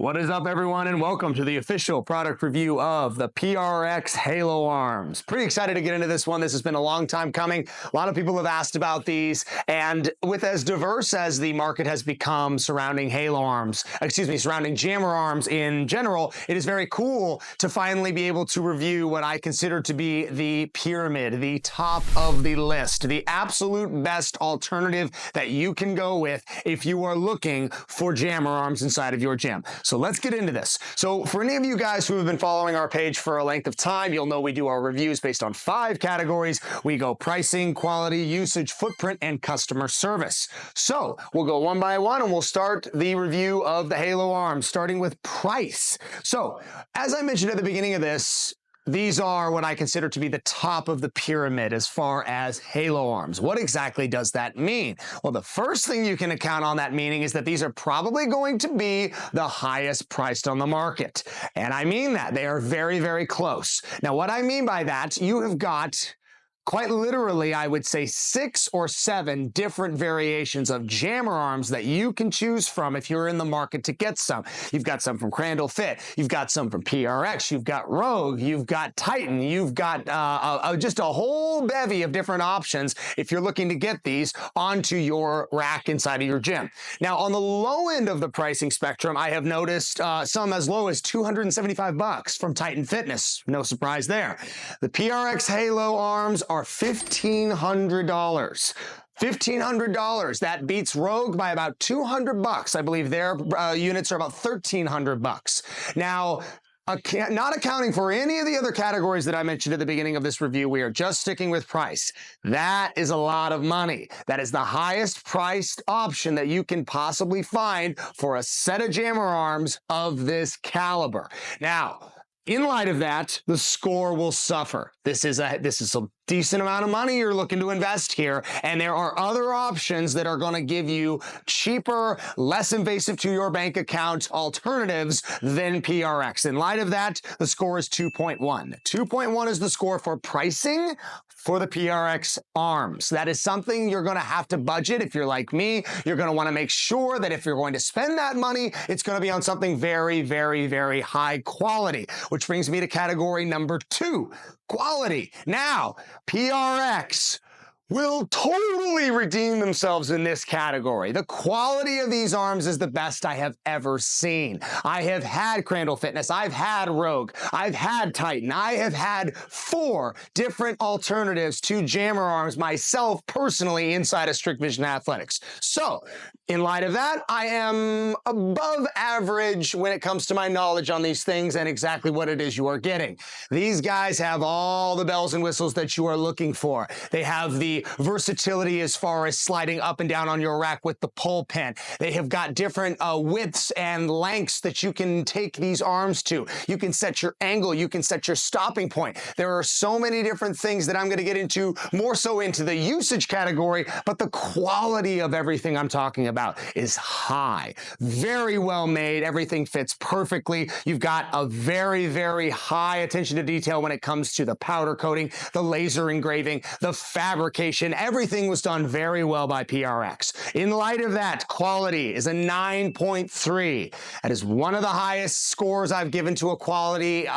What is up, everyone, and welcome to the official product review of the PRX Halo Arms. Pretty excited to get into this one. This has been a long time coming. A lot of people have asked about these, and with as diverse as the market has become surrounding surrounding jammer arms in general, it is very cool to finally be able to review what I consider to be the pyramid, the top of the list, the absolute best alternative that you can go with if you are looking for jammer arms inside of your gym. So let's get into this. So for any of you guys who have been following our page for a length of time, you'll know we do our reviews based on 5 categories. We go pricing, quality, usage, footprint, and customer service. So we'll go one by one and we'll start the review of the Halo Arms, starting with price. So as I mentioned at the beginning of this, these are what I consider to be the top of the pyramid as far as Halo Arms. What exactly does that mean? Well, the first thing you can account on that meaning is that these are probably going to be the highest priced on the market. And I mean that. They are very, very close. Now, what I mean by that, you have got quite literally, I would say 6 or 7 different variations of jammer arms that you can choose from if you're in the market to get some. You've got some from Crandall Fit, you've got some from PRX, you've got Rogue, you've got Titan, you've got just a whole bevy of different options if you're looking to get these onto your rack inside of your gym. Now, on the low end of the pricing spectrum, I have noticed some as low as $275 from Titan Fitness. No surprise there. The PRX Halo Arms are $1,500. $1,500. That beats Rogue by about $200. I believe their units are about $1,300. Now, not accounting for any of the other categories that I mentioned at the beginning of this review, we are just sticking with price. That is a lot of money. That is the highest priced option that you can possibly find for a set of jammer arms of this caliber. Now, in light of that, the score will suffer. This is a decent amount of money you're looking to invest here, and there are other options that are going to give you cheaper, less invasive to your bank account alternatives than PRX. In light of that, the score is 2.1. 2.1 is the score for pricing for the PRX arms. That is something you're going to have to budget. If you're like me, you're going to want to make sure that if you're going to spend that money, it's going to be on something very, very, very high quality, which brings me to category number 2, quality. Now, PRX will totally redeem themselves in this category. The quality of these arms is the best I have ever seen. I have had Crandall Fitness, I've had Rogue, I've had Titan, I have had 4 different alternatives to jammer arms myself personally inside of Strict Vision Athletics. So, in light of that, I am above average when it comes to my knowledge on these things and exactly what it is you are getting. These guys have all the bells and whistles that you are looking for. They have the versatility as far as sliding up and down on your rack with the pull pin. They have got different widths and lengths that you can take these arms to. You can set your angle, you can set your stopping point. There are so many different things that I'm going to get into, more so into the usage category, but the quality of everything I'm talking about is high. Very well made. Everything fits perfectly. You've got a very, very high attention to detail when it comes to the powder coating, the laser engraving, the fabrication. Everything was done very well by PRX. In light of that, quality is a 9.3. That is one of the highest scores I've given to a quality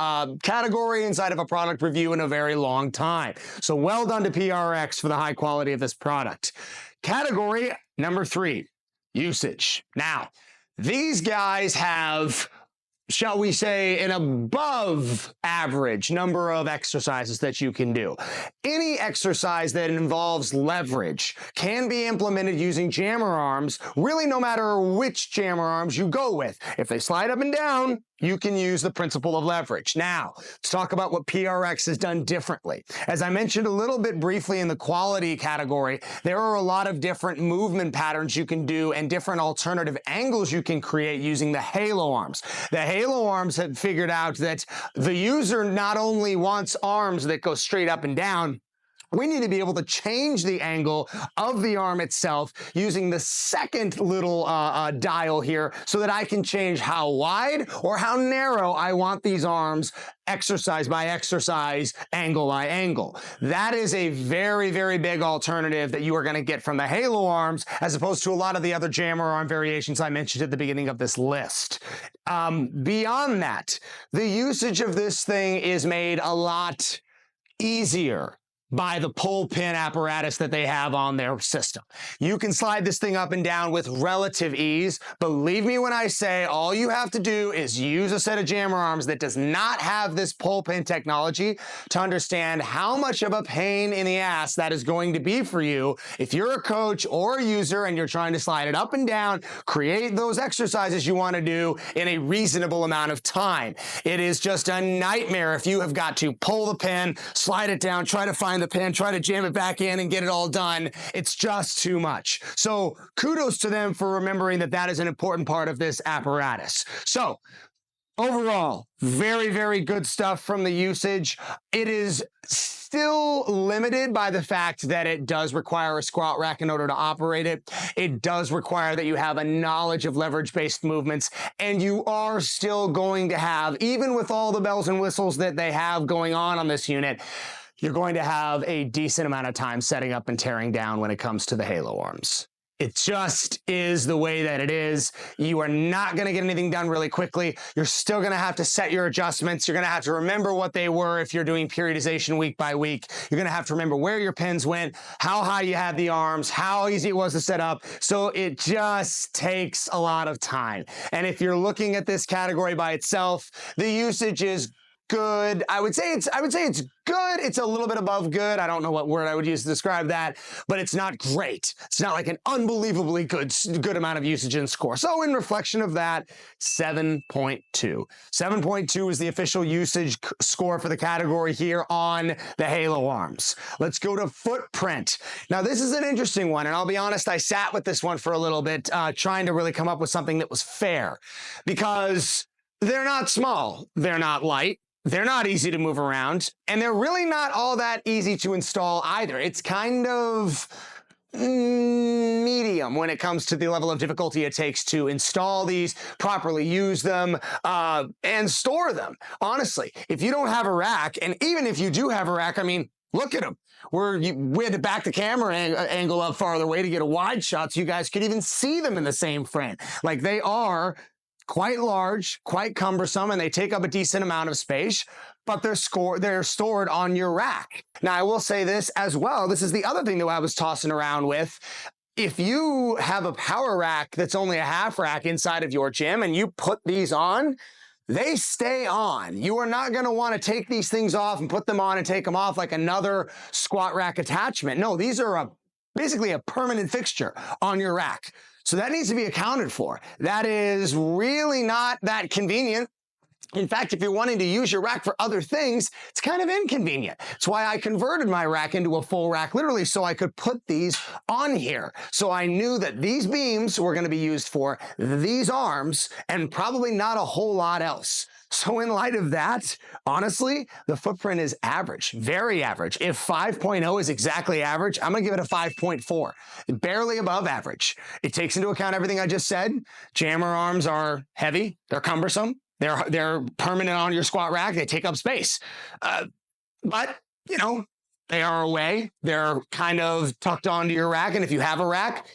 category inside of a product review in a very long time. So well done to PRX for the high quality of this product. Category number 3, usage. Now, these guys have, shall we say, an above average number of exercises that you can do. Any exercise that involves leverage can be implemented using jammer arms, really no matter which jammer arms you go with. If they slide up and down, you can use the principle of leverage. Now, let's talk about what PRX has done differently. As I mentioned a little bit briefly in the quality category, there are a lot of different movement patterns you can do and different alternative angles you can create using the Halo Arms. The Halo Arms have figured out that the user not only wants arms that go straight up and down, we need to be able to change the angle of the arm itself using the second little dial here so that I can change how wide or how narrow I want these arms exercise by exercise, angle by angle. That is a very, very big alternative that you are going to get from the Halo Arms as opposed to a lot of the other jammer arm variations I mentioned at the beginning of this list. Beyond that, the usage of this thing is made a lot easier by the pull pin apparatus that they have on their system. You can slide this thing up and down with relative ease. Believe me when I say all you have to do is use a set of jammer arms that does not have this pull pin technology to understand how much of a pain in the ass that is going to be for you if you're a coach or a user and you're trying to slide it up and down, create those exercises you want to do in a reasonable amount of time. It is just a nightmare if you have got to pull the pin, slide it down, try to find the pin, try to jam it back in and get it all done. It's just too much. So kudos to them for remembering that that is an important part of this apparatus. So overall, very, very good stuff from the usage. It is still limited by the fact that it does require a squat rack in order to operate it. It does require that you have a knowledge of leverage-based movements, and you are still going to have, even with all the bells and whistles that they have going on this unit, you're going to have a decent amount of time setting up and tearing down when it comes to the Halo arms. It just is the way that it is. You are not going to get anything done really quickly. You're still going to have to set your adjustments. You're going to have to remember what they were if you're doing periodization week by week. You're going to have to remember where your pins went, how high you had the arms, how easy it was to set up. So it just takes a lot of time. And if you're looking at this category by itself, the usage is good. I would say it's good. It's a little bit above good. I don't know what word I would use to describe that, but it's not great. It's not like an unbelievably good amount of usage and score. So in reflection of that, 7.2. 7.2 is the official usage score for the category here on the Halo arms. Let's go to footprint. Now this is an interesting one, and I'll be honest, I sat with this one for a little bit, trying to really come up with something that was fair, because they're not small, they're not light, they're not easy to move around, and they're really not all that easy to install either. It's kind of medium when it comes to the level of difficulty it takes to install these, properly use them, and store them. Honestly, if you don't have a rack, and even if you do have a rack, I mean, look at them. We had to back the camera angle up farther away to get a wide shot so you guys could even see them in the same frame. Like, they are quite large, quite cumbersome, and they take up a decent amount of space, but they're stored on your rack. Now, I will say this as well. This is the other thing that I was tossing around with. If you have a power rack that's only a half rack inside of your gym and you put these on, they stay on. You are not going to want to take these things off and put them on and take them off like another squat rack attachment. No, these are basically a permanent fixture on your rack. So that needs to be accounted for. That is really not that convenient. In fact, if you're wanting to use your rack for other things, it's kind of inconvenient. It's why I converted my rack into a full rack, literally so I could put these on here. So I knew that these beams were going to be used for these arms and probably not a whole lot else. So in light of that, honestly, the footprint is average, very average. If 5.0 is exactly average, I'm going to give it a 5.4, barely above average. It takes into account everything I just said. Jammer arms are heavy, they're cumbersome. They're permanent on your squat rack. They take up space. But, you know, they are away. They're kind of tucked onto your rack. And if you have a rack,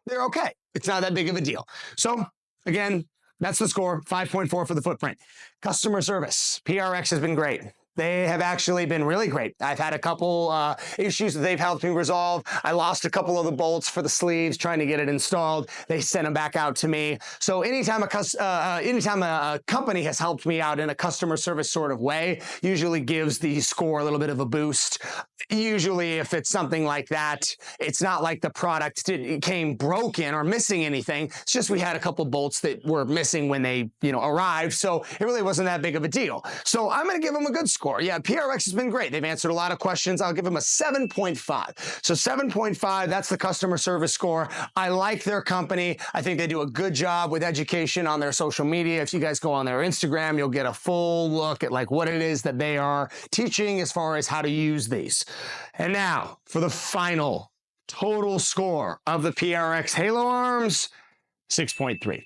they're okay. It's not that big of a deal. So, again, that's the score, 5.4 for the footprint. Customer service. PRX has been great. They have actually been really great. I've had a couple issues that they've helped me resolve. I lost a couple of the bolts for the sleeves trying to get it installed. They sent them back out to me. So anytime a company has helped me out in a customer service sort of way, usually gives the score a little bit of a boost. Usually if it's something like that, it's not like the product came broken or missing anything. It's just we had a couple bolts that were missing when they, arrived. So it really wasn't that big of a deal. So I'm going to give them a good score. Yeah, PRX has been great. They've answered a lot of questions. I'll give them a 7.5. So 7.5, that's the customer service score. I like their company. I think they do a good job with education on their social media. If you guys go on their Instagram, you'll get a full look at like what it is that they are teaching as far as how to use these. And now for the final total score of the PRX Halo arms, 6.3.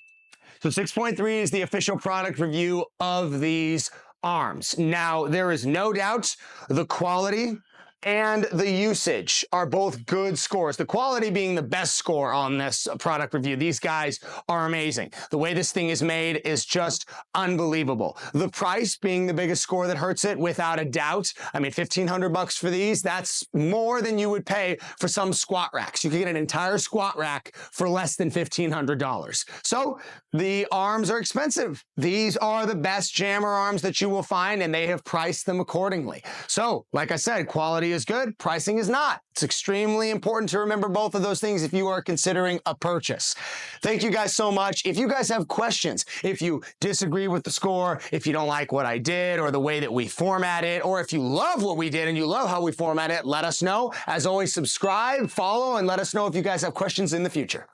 So 6.3 is the official product review of these arms. Now, there is no doubt the quality and the usage are both good scores. The quality being the best score on this product review. These guys are amazing. The way this thing is made is just unbelievable. The price being the biggest score that hurts it, without a doubt. I mean, $1,500 for these, that's more than you would pay for some squat racks. You can get an entire squat rack for less than $1,500. So the arms are expensive. These are the best jammer arms that you will find, and they have priced them accordingly. So, like I said, quality is good, pricing is not. It's extremely important to remember both of those things if you are considering a purchase. Thank you guys so much. If you guys have questions, if you disagree with the score, if you don't like what I did or the way that we format it, or if you love what we did and you love how we format it, let us know. As always, subscribe, follow, and let us know if you guys have questions in the future.